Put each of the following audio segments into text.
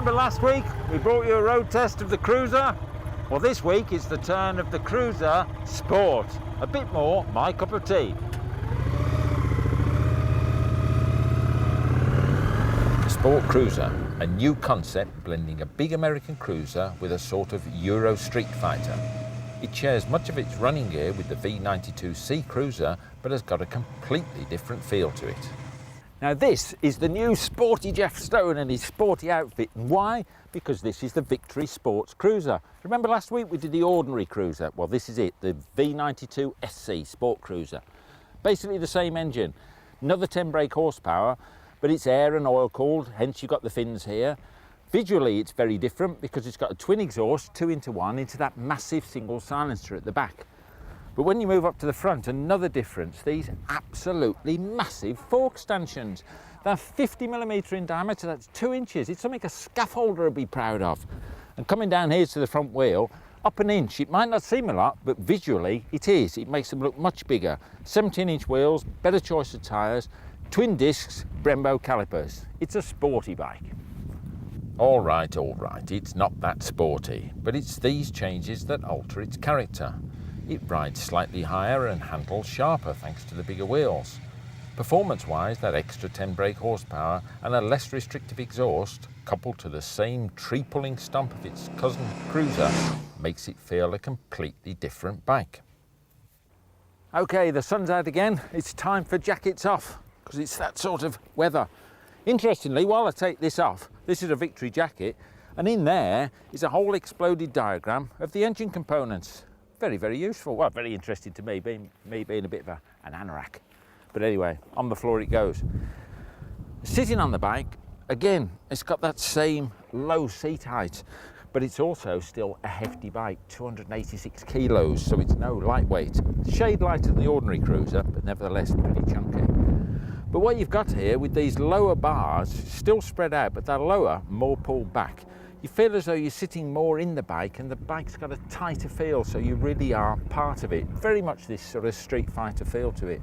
Remember last week we brought you a road test of the Cruiser? Well, this week it's the turn of the Cruiser Sport. A bit more my cup of tea. The Sport Cruiser, a new concept blending a big American cruiser with a sort of Euro street fighter. It shares much of its running gear with the V92C Cruiser, but has got a completely different feel to it. Now this is the new sporty Jeff Stone and his sporty outfit. And why? Because this is the Victory Sports Cruiser. Remember last week we did the ordinary cruiser? Well, this is it, the V92 SC Sport Cruiser. Basically the same engine, another 10 brake horsepower, but it's air and oil cooled, hence you've got the fins here. Visually it's very different because it's got a twin exhaust, 2-into-1, into that massive single silencer at the back. But when you move up to the front, another difference, these absolutely massive fork stanchions. They're 50mm in diameter, that's 2 inches. It's something a scaffolder would be proud of. And coming down here to the front wheel, up an inch. It might not seem a lot, but visually it is. It makes them look much bigger. 17-inch wheels, better choice of tyres, twin discs, Brembo calipers. It's a sporty bike. All right, it's not that sporty, but it's these changes that alter its character. It rides slightly higher and handles sharper thanks to the bigger wheels. Performance-wise, that extra 10 brake horsepower and a less restrictive exhaust, coupled to the same tree-pulling stomp of its cousin Cruiser, makes it feel a completely different bike. Okay, the sun's out again. It's time for jackets off, because it's that sort of weather. Interestingly, while I take this off, this is a Victory jacket, and in there is a whole exploded diagram of the engine components. Very, very useful. Well, very interesting to me, being a bit of an anorak. But anyway, on the floor it goes. Sitting on the bike, again, it's got that same low seat height, but it's also still a hefty bike, 286 kilos, so it's no lightweight. Shade lighter than the ordinary cruiser, but nevertheless pretty chunky. But what you've got here with these lower bars, still spread out, but they're lower, more pulled back. You feel as though you're sitting more in the bike, and the bike's got a tighter feel, so you really are part of it. Very much this sort of street fighter feel to it.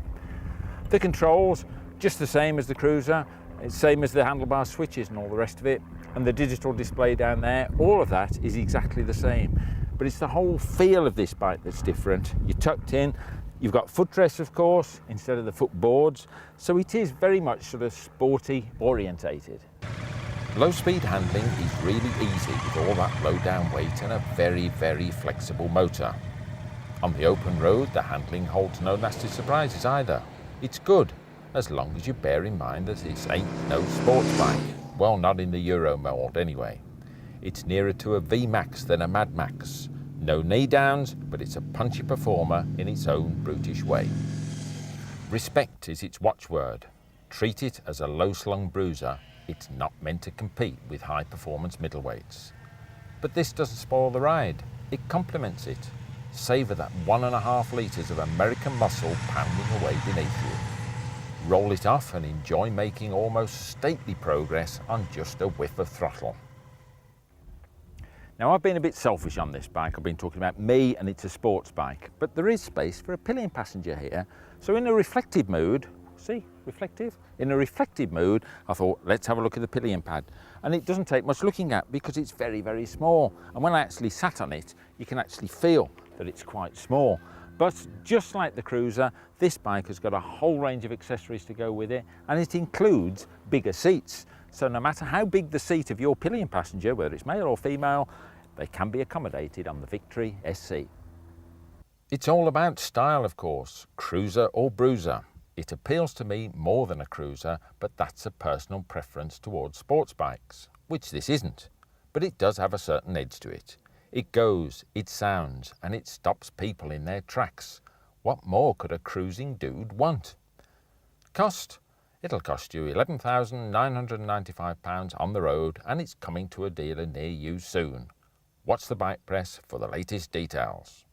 The controls, just the same as the Cruiser, it's same as the handlebar switches and all the rest of it, and the digital display down there, all of that is exactly the same. But it's the whole feel of this bike that's different. You're tucked in, you've got footrests of course, instead of the footboards, so it is very much sort of sporty orientated. Low speed handling is really easy with all that low down weight and a very, very flexible motor. On the open road, the handling holds no nasty surprises either. It's good, as long as you bear in mind that this ain't no sports bike. Well, not in the Euro mould anyway. It's nearer to a V-Max than a Mad Max. No knee downs, but it's a punchy performer in its own brutish way. Respect is its watchword. Treat it as a low-slung bruiser. It's not meant to compete with high-performance middleweights. But this doesn't spoil the ride. It complements it. Savour that 1.5 litres of American muscle pounding away beneath you. Roll it off and enjoy making almost stately progress on just a whiff of throttle. Now, I've been a bit selfish on this bike. I've been talking about me, and it's a sports bike, but there is space for a pillion passenger here. So in a reflective mood, see, reflective? In a reflective mood, I thought, let's have a look at the pillion pad. And it doesn't take much looking at because it's very, very small. And when I actually sat on it, you can actually feel that it's quite small. But just like the Cruiser, this bike has got a whole range of accessories to go with it, and it includes bigger seats. So no matter how big the seat of your pillion passenger, whether it's male or female, they can be accommodated on the Victory SC. It's all about style, of course, cruiser or bruiser. It appeals to me more than a cruiser, but that's a personal preference towards sports bikes, which this isn't. But it does have a certain edge to it. It goes, it sounds, and it stops people in their tracks. What more could a cruising dude want? Cost? It'll cost you £11,995 on the road, and it's coming to a dealer near you soon. Watch the Bike Press for the latest details.